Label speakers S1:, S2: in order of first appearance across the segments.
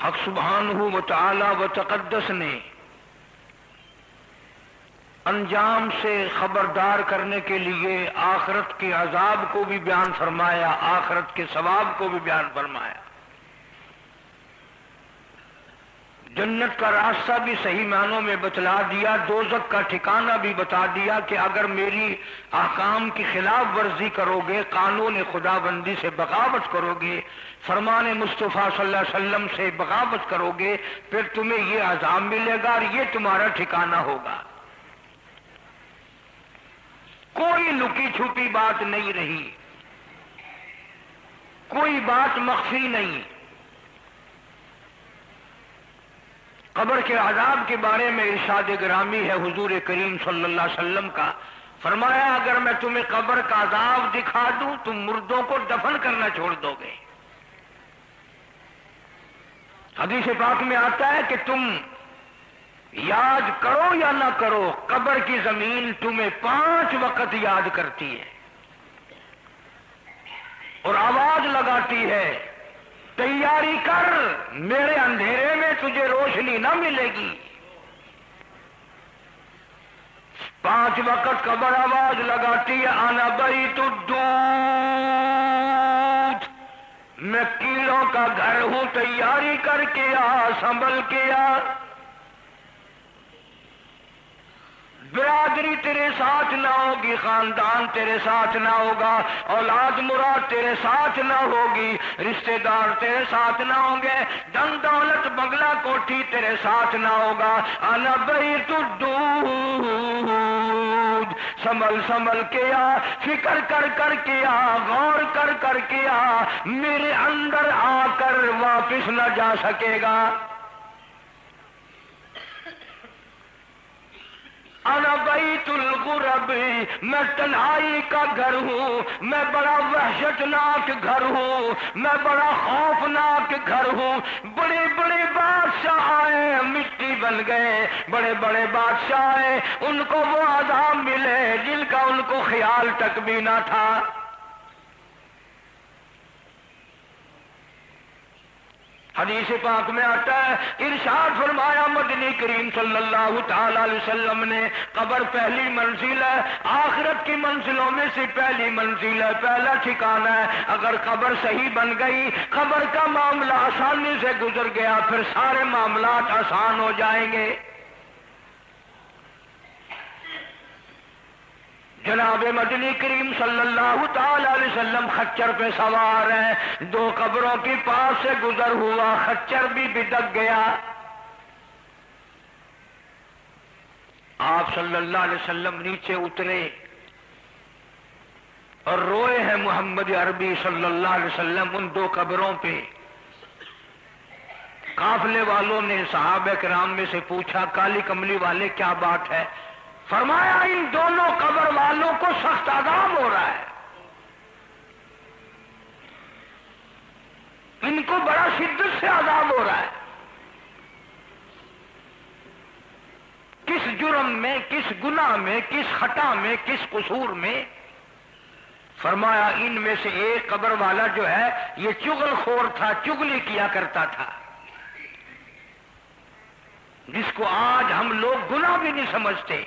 S1: حق سبحانہ و تعالی و تقدس نے انجام سے خبردار کرنے کے لیے آخرت کے عذاب کو بھی بیان فرمایا، آخرت کے ثواب کو بھی بیان فرمایا، جنت کا راستہ بھی صحیح معنوں میں بتلا دیا، دوزخ کا ٹھکانہ بھی بتا دیا کہ اگر میری احکام کی خلاف ورزی کرو گے، قانون خدا بندی سے بغاوت کرو گے، فرمان مصطفیٰ صلی اللہ علیہ وسلم سے بغاوت کرو گے، پھر تمہیں یہ عذاب ملے گا اور یہ تمہارا ٹھکانہ ہوگا۔ کوئی لکی چھپی بات نہیں رہی، کوئی بات مخفی نہیں۔ قبر کے عذاب کے بارے میں ارشاد گرامی ہے حضور کریم صلی اللہ علیہ وسلم کا، فرمایا اگر میں تمہیں قبر کا عذاب دکھا دوں تم مردوں کو دفن کرنا چھوڑ دو گے۔ حدیث پاک میں آتا ہے کہ تم یاد کرو یا نہ کرو، قبر کی زمین تمہیں 5 وقت یاد کرتی ہے اور آواز لگاتی ہے تیاری کر، میرے اندھیرے میں تجھے روشنی نہ ملے گی۔ 5 وقت قبر آواز لگاتی ہے، انا بیت الدود، میں کیڑوں کا گھر ہوں، تیاری کر کے آ، سنبھل کے آ۔ برادری تیرے ساتھ نہ ہوگی، خاندان تیرے ساتھ نہ ہوگا، اولاد مراد تیرے ساتھ نہ ہوگی، رشتہ دار تیرے ساتھ نہ ہوں گے، دن دولت بنگلہ کوٹھی تیرے ساتھ نہ ہوگا۔ انا بیت الدود، سنبھل سنبھل کے آ، فکر کر کر کے آ، غور کر کر کے آ، میرے اندر آ کر واپس نہ جا سکے گا۔ انا بیت الغرب، میں تنہائی کا گھر ہوں، میں بڑا وحشتناک گھر ہوں، میں بڑا خوفناک گھر ہوں۔ بڑے بڑے بادشاہ آئے مٹی بن گئے، بڑے بڑے بادشاہ آئے ان کو وہ عذاب ملے جن کا ان کو خیال تک بھی نہ تھا۔ حدیث پاک میں آتا ہے، ارشاد فرمایا مدنی کریم صلی اللہ تعالی علیہ وسلم نے، قبر پہلی منزل ہے، آخرت کی منزلوں میں سے پہلی منزل ہے، پہلا ٹھکانہ ہے۔ اگر قبر صحیح بن گئی، قبر کا معاملہ آسانی سے گزر گیا، پھر سارے معاملات آسان ہو جائیں گے۔ جناب مدنی کریم صلی اللہ تعالی علیہ وسلم خچر پہ سوار ہیں، 2 قبروں کے پاس سے گزر ہوا، خچر بھی بدک گیا۔ آپ صلی اللہ علیہ وسلم نیچے اترے اور روئے ہیں محمد عربی صلی اللہ علیہ وسلم ان 2 قبروں پہ۔ قافلے والوں نے صحابہ کرام میں سے پوچھا، کالی کملی والے کیا بات ہے؟ فرمایا ان دونوں قبر والوں کو سخت عذاب ہو رہا ہے، ان کو بڑا شدت سے عذاب ہو رہا ہے۔ کس جرم میں، کس گناہ میں، کس خطا میں، کس قصور میں؟ فرمایا ان میں سے ایک قبر والا جو ہے یہ چغل خور تھا، چگلی کیا کرتا تھا، جس کو آج ہم لوگ گناہ بھی نہیں سمجھتے۔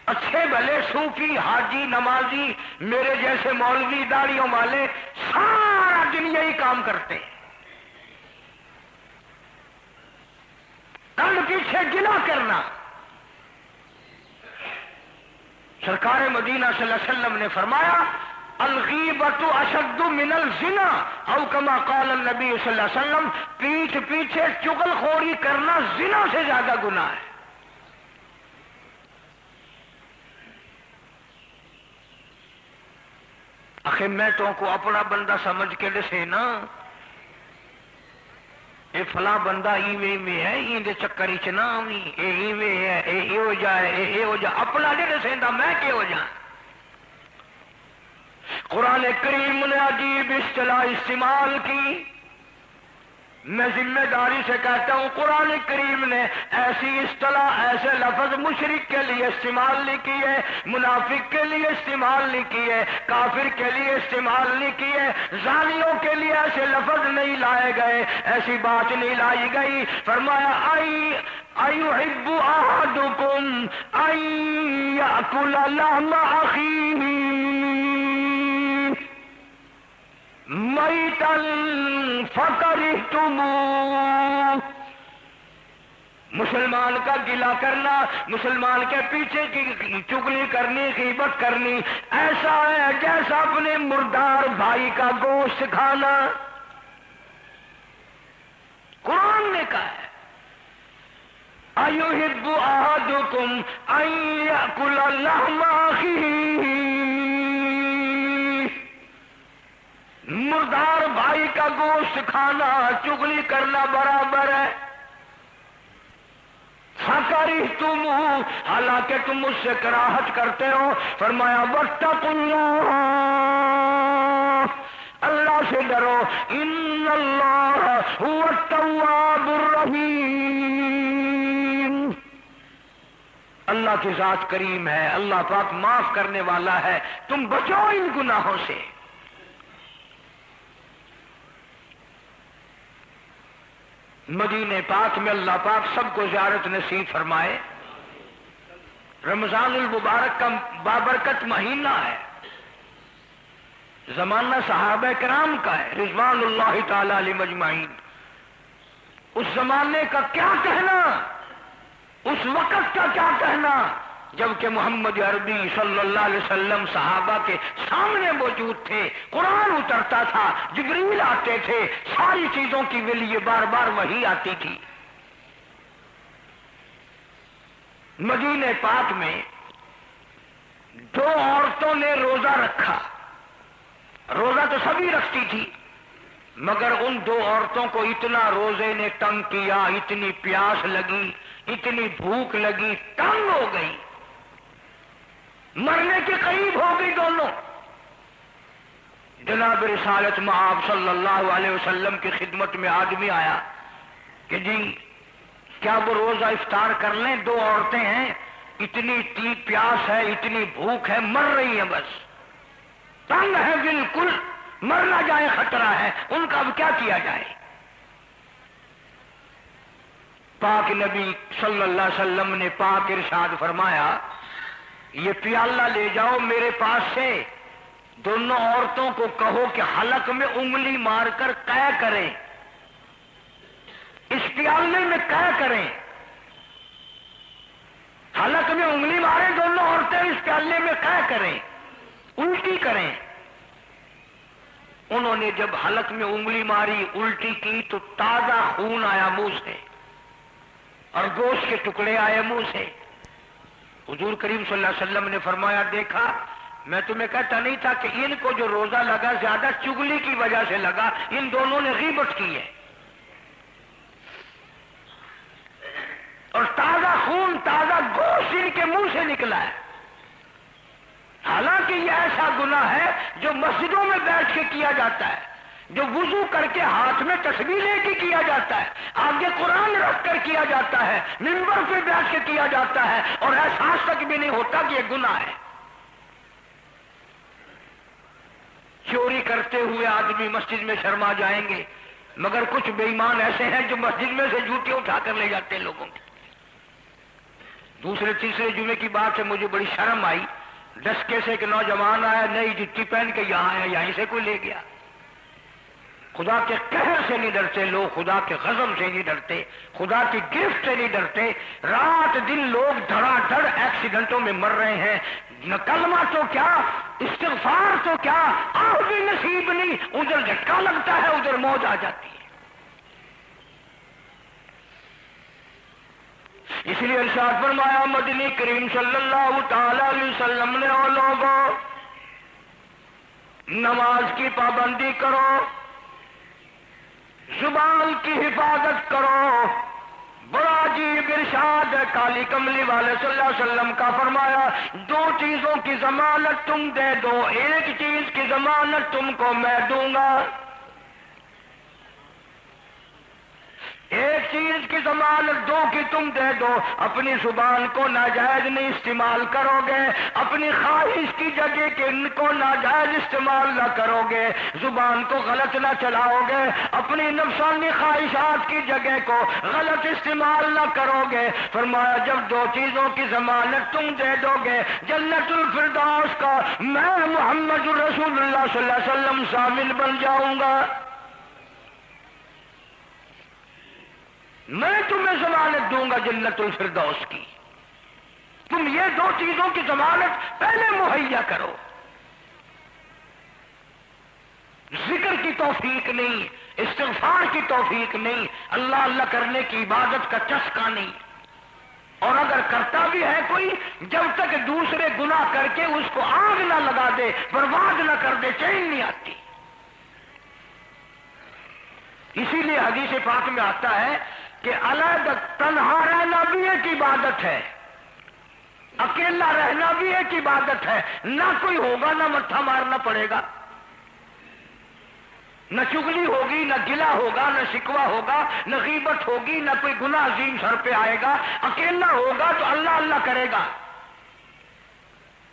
S1: اچھے بھلے صوفی، حاجی، نمازی، میرے جیسے مولوی، داڑھیوں والے سارا دن یہی کام کرتے ہیں، کل پیچھے گناہ کرنا۔ سرکار مدینہ صلی اللہ علیہ وسلم نے فرمایا الغیبۃ اشد من الزنا، او کما قال النبی صلی اللہ علیہ وسلم، پیٹھ پیچھے چغل خوری کرنا زنا سے زیادہ گناہ ہے۔ آخر میں تو کو اپنا بندہ سمجھ کے دسے نا، یہ فلاں بندہ ایویں میں ہے، این دے چکر چ نہ آویں، اے ایویں ہے، اے ہو جائے، اے ہو جائے، اپنا نہیں دسیندا میں کہ ہو جائیں۔ قرآن کریم نے عجیب اصطلاح استعمال کی، میں ذمہ داری سے کہتا ہوں قرآن کریم نے ایسی اصطلاح ایسے لفظ مشرک کے لیے استعمال نہیں کیے، منافق کے لیے استعمال نہیں کیے، کافر کے لیے استعمال نہیں کیے، زانیوں کے لیے ایسے لفظ نہیں لائے گئے، ایسی بات نہیں لائی گئی۔ فرمایا ایحب احدکم ان یاکل لحم اخیہ میتا فکرہتموہ۔ مسلمان کا گلہ کرنا، مسلمان کے پیچھے کی چگلی کرنی، غیبت کرنی ایسا ہے جیسا اپنے مردار بھائی کا گوشت کھانا۔ قرآن نے کہا ہے ایحب احدکم ان یاکل لحم اخیہ، مردار بھائی کا گوشت کھانا چگلی کرنا برابر ہے۔ فکرہتموہ، حالانکہ تم مجھ سے کراہت کرتے ہو۔ فرمایا واتقوا اللہ، اللہ سے ڈرو، ان اللہ هو التواب الرحیم، اللہ کی ذات کریم ہے، اللہ پاک معاف کرنے والا ہے، تم بچو ان گناہوں سے۔ مدینہ پاک میں اللہ پاک سب کو زیارت نصیب فرمائے۔ رمضان المبارک کا بابرکت مہینہ ہے، زمانہ صحابہ کرام کا ہے رضوان اللہ تعالی علیہم اجمعین۔ اس زمانے کا کیا کہنا، اس وقت کا کیا کہنا جبکہ محمد عربی صلی اللہ علیہ وسلم صحابہ کے سامنے موجود تھے، قرآن اترتا تھا، جبریل آتے تھے، ساری چیزوں کی لیے بار بار وحی آتی تھی۔ مدینہ پاک میں دو عورتوں نے روزہ رکھا، روزہ تو سبھی رکھتی تھی، مگر ان دو عورتوں کو اتنا روزے نے تنگ کیا، اتنی پیاس لگی، اتنی بھوک لگی، تنگ ہو گئی، مرنے کے قریب ہو گئی دونوں۔ جناب رسالت مآب صلی اللہ علیہ وسلم کی خدمت میں آدمی آیا کہ جی کیا وہ روزہ افطار کر لیں؟ دو عورتیں ہیں، اتنی پیاس ہے، اتنی بھوک ہے، مر رہی ہیں، بس تنگ ہے، بالکل مر نہ جائے خطرہ ہے، ان کا اب کیا کیا جائے؟ پاک نبی صلی اللہ علیہ وسلم نے پاک ارشاد فرمایا یہ پیالہ لے جاؤ میرے پاس سے، دونوں عورتوں کو کہو کہ حلق میں انگلی مار کر قے کریں، اس پیالے میں قے کریں، حلق میں انگلی ماریں دونوں عورتیں، اس پیالے میں قے کریں، الٹی کریں۔ انہوں نے جب حلق میں انگلی ماری، الٹی کی تو تازہ خون آیا منہ سے اور گوشت کے ٹکڑے آئے منہ سے۔ حضور کریم صلی اللہ علیہ وسلم نے فرمایا دیکھا میں تمہیں کہتا نہیں تھا کہ ان کو جو روزہ لگا زیادہ چگلی کی وجہ سے لگا، ان دونوں نے غیبت کی ہے، اور تازہ خون تازہ گوشت ان کے منہ سے نکلا ہے۔ حالانکہ یہ ایسا گناہ ہے جو مسجدوں میں بیٹھ کے کیا جاتا ہے، جو وضو کر کے ہاتھ میں تسبیح لے کے کیا جاتا ہے، آگے قرآن رکھ کر کیا جاتا ہے، منبر پہ بیٹھ کے کیا جاتا ہے، اور احساس تک بھی نہیں ہوتا کہ یہ گناہ ہے۔ چوری کرتے ہوئے آدمی مسجد میں شرما جائیں گے، مگر کچھ بے ایمان ایسے ہیں جو مسجد میں سے جوتے اٹھا کر لے جاتے ہیں لوگوں کی۔ دوسرے تیسرے جمعے کی بات ہے، مجھے بڑی شرم آئی، ڈسکے سے ایک نوجوان آیا، نئی جتی پہن کے یہاں آیا، یہیں سے کوئی لے گیا۔ خدا کے قہر سے نہیں ڈرتے لوگ، خدا کے غضب سے نہیں ڈرتے، خدا کی گرفت سے نہیں ڈرتے۔ رات دن لوگ دھڑا دھڑ ایکسیڈنٹوں میں مر رہے ہیں، نہ کلمہ تو کیا، استغفار تو کیا، آہ بھی نصیب نہیں، ادھر جھٹکا لگتا ہے، ادھر موت آ جاتی ہے۔ اس لیے ارشاد فرمایا مدنی کریم صلی اللہ تعالی علیہ وسلم نے، او لوگوں نماز کی پابندی کرو، زبان کی حفاظت کرو۔ بڑا عجیب ارشاد ہے کالی کملی والے صلی اللہ علیہ وسلم کا، فرمایا دو چیزوں کی ضمانت تم دے دو، ایک چیز کی ضمانت تم کو میں دوں گا۔ چیز کی ضمانت دو کہ تم دے دو، اپنی زبان کو ناجائز نہیں استعمال کرو گے، اپنی خواہش کی جگہ کے ان کو ناجائز استعمال نہ کرو گے، زبان کو غلط نہ چلاؤ گے، اپنی نفسانی خواہشات کی جگہ کو غلط استعمال نہ کرو گے۔ فرمایا جب دو چیزوں کی ضمانت تم دے دو گے، جنت الفردوس کا میں محمد رسول اللہ صلی اللہ علیہ وسلم شامل بن جاؤں گا۔ میں تمہیں ضمانت دوں گا جنت الفردوس کی، تم یہ دو چیزوں کی ضمانت پہلے مہیا کرو۔ ذکر کی توفیق نہیں، استغفار کی توفیق نہیں، اللہ اللہ کرنے کی عبادت کا چسکا نہیں، اور اگر کرتا بھی ہے کوئی، جب تک دوسرے گناہ کر کے اس کو آگ نہ لگا دے، برباد نہ کر دے، چین نہیں آتی۔ اسی لیے حدیث پاک میں آتا ہے کہ علیحدہ تنہا رہنا بھی ایک عبادت ہے، اکیلا رہنا بھی ایک عبادت ہے، نہ کوئی ہوگا نہ متھا مارنا پڑے گا، نہ چغلی ہوگی، نہ گلا ہوگا، نہ شکوہ ہوگا، نہ غیبت ہوگی، نہ کوئی گناہ عظیم سر پہ آئے گا، اکیلا ہوگا تو اللہ اللہ کرے گا۔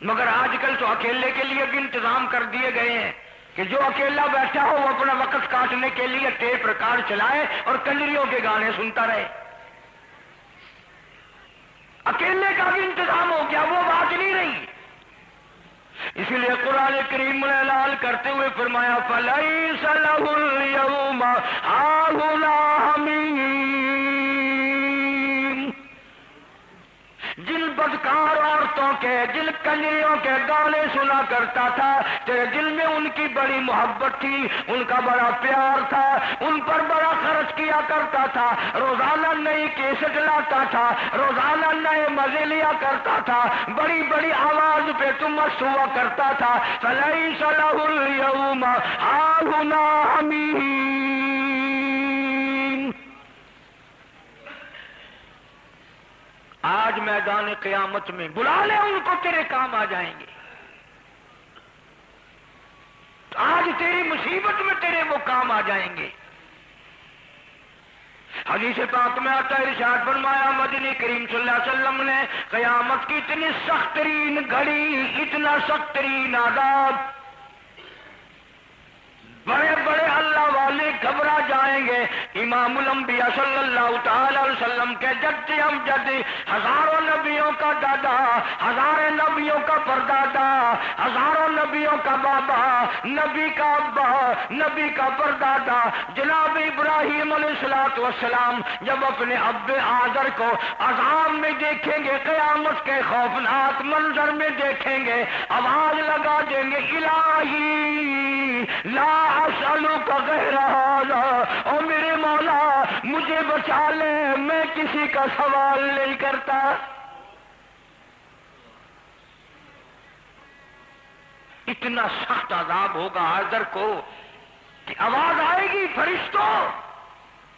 S1: مگر آج کل تو اکیلے کے لیے بھی انتظام کر دیے گئے ہیں کہ جو اکیلا بیٹھا ہو وہ اپنا وقت کاٹنے کے لیے ٹیپ ریکارڈ چلائے اور کنجریوں کے گانے سنتا رہے۔ اکیلے کا بھی انتظام ہو گیا، وہ بات نہیں رہی۔ اسی لیے قرآن کریم نے اعلان کرتے ہوئے فرمایا فَلَيْسَ لَهُ الْيَوْمَ هَاهُنَا حَمِيمٌ۔ جن بدکار عورتوں کے، جن کنجریوں کے گانے سنا کرتا تھا، تیرے دل میں ان کی بڑی محبت تھی، ان کا بڑا پیار تھا، ان پر بڑا خرچ کیا کرتا تھا، روزانہ نئی کیسٹ لاتا تھا، روزانہ نئے مزے لیا کرتا تھا، بڑی بڑی آواز پہ تم مست ہوا کرتا تھا۔ فَلَيْسَ لَهُ الْيَوْمَ هَاهُنَا حَمِيمٌ۔ آج میدان قیامت میں بلا لے ان کو، تیرے کام آ جائیں گے۔ آج تیری مصیبت میں تیرے وہ کام آ جائیں گے۔ حدیث پاک میں آتا ہے، ارشاد فرمایا مدنی کریم صلی اللہ علیہ وسلم نے قیامت کی اتنی سخت ترین گھڑی، اتنا سخت ترین عذاب، بڑے بڑے اللہ والے گھبرا جائیں گے۔ امام الانبیاء صلی اللہ تعالی علیہ وسلم کے جد امجد، ہزاروں نبیوں کا دادا، ہزاروں نبیوں کا پردادا، ہزاروں نبیوں کا بابا، نبی کا ابا، نبی کا پردادا جناب ابراہیم علیہ السلام جب اپنے اب آذر کو عذاب میں دیکھیں گے، قیامت کے خوفناک منظر میں دیکھیں گے، آواز لگا دیں گے الہی لا اسألوک غیر ھذا، او میرے مولا مجھے بچا لے، میں کسی کا سوال نہیں کرتا۔ اتنا سخت عذاب ہوگا آذر کو کہ آواز آئے گی فرشتوں،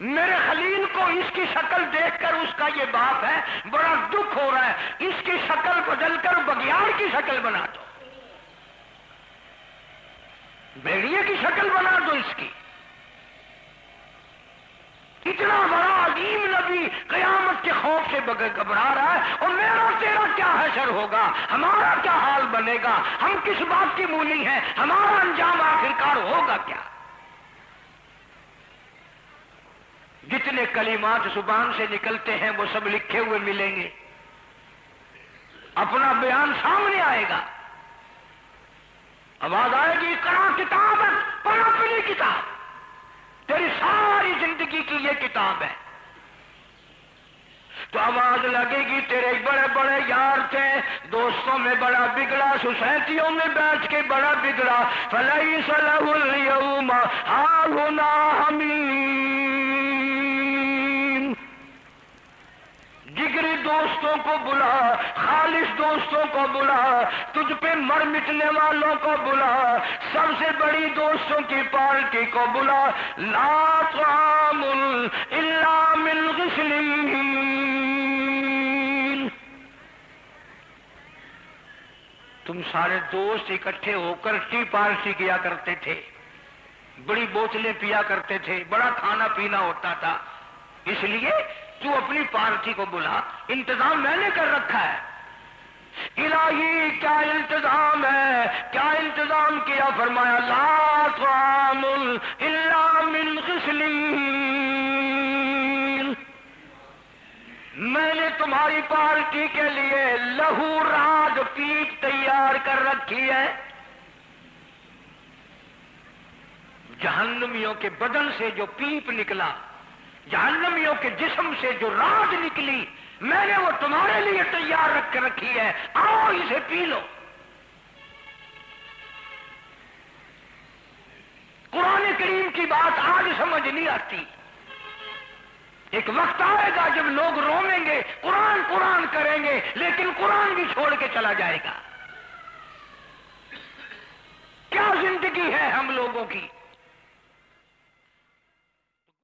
S1: میرے خلیل کو اس کی شکل دیکھ کر اس کا یہ باپ ہے، بڑا دکھ ہو رہا ہے، اس کی شکل بدل کر بگیار کی شکل بنا دو، بھیڑیے کی شکل بنا دو اس کی۔ اتنا بڑا عظیم نبی قیامت کے خوف سے گھبرا رہا ہے، اور میرا تیرا کیا حشر ہوگا، ہمارا کیا حال بنے گا، ہم کس بات کی مولی ہیں، ہمارا انجام آخرکار ہوگا کیا۔ جتنے کلمات زبان سے نکلتے ہیں وہ سب لکھے ہوئے ملیں گے، اپنا بیان سامنے آئے گا، آواز آئے گی اقرا کتاب، پڑھ اپنی کتاب، تیری ساری زندگی کی یہ کتاب ہے۔ تو آواز لگے گی تیرے بڑے بڑے یار تھے، دوستوں میں بڑا بگڑا، سوسائٹیوں میں بیٹھ کے بڑا بگڑا، فلیس لہ اليوم ہاہنا حمیم۔ جگری دوستوں کو بلا، خالص دوستوں کو بلا، تجھ پہ مر مٹنے والوں کو بلا، سب سے بڑی دوستوں کی پارٹی کو بلا۔ لا طعام الا من غسلین، تم سارے دوست اکٹھے ہو کر ٹی پارٹی کیا کرتے تھے، بڑی بوتلیں پیا کرتے تھے، بڑا کھانا پینا ہوتا تھا، اس لیے تو اپنی پارٹی کو بلا، انتظام میں نے کر رکھا ہے۔ الہی کیا انتظام ہے، کیا انتظام کیا؟ فرمایا لا طعام الا من غسلین، میں نے تمہاری پارٹی کے لیے لہو راج پیٹ تیار کر رکھی ہے۔ جہنمیوں کے بدن سے جو پیپ نکلا، جہنمیوں کے جسم سے جو راج نکلی، میں نے وہ تمہارے لیے تیار رکھ کے رکھی ہے، آؤ اسے پی لو۔ قرآن کریم کی بات آج سمجھ نہیں آتی، ایک وقت آئے گا جب لوگ رویں گے، قرآن قرآن کریں گے، لیکن قرآن بھی چھوڑ کے چلا جائے گا۔ کیا زندگی ہے ہم لوگوں کی؟